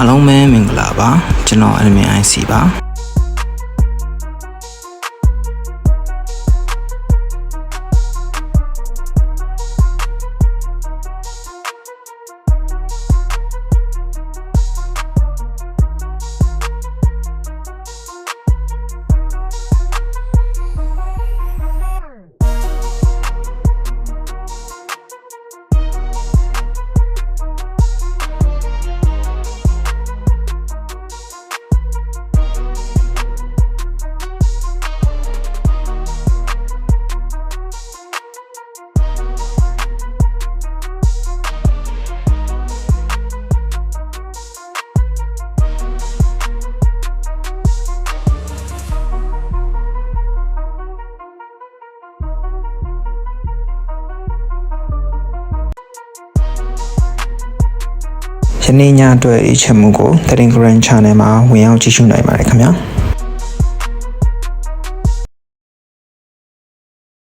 အားလုံးပဲမင်္ဂလာပါကျွန်တော် admin IC ပါယနေ့ညအတွက်အချက်မှုကို Telegram Channel မှာဝင်ရောက်ကြည့်ရှုနိုင်ပါတယ်ခင်ဗျာ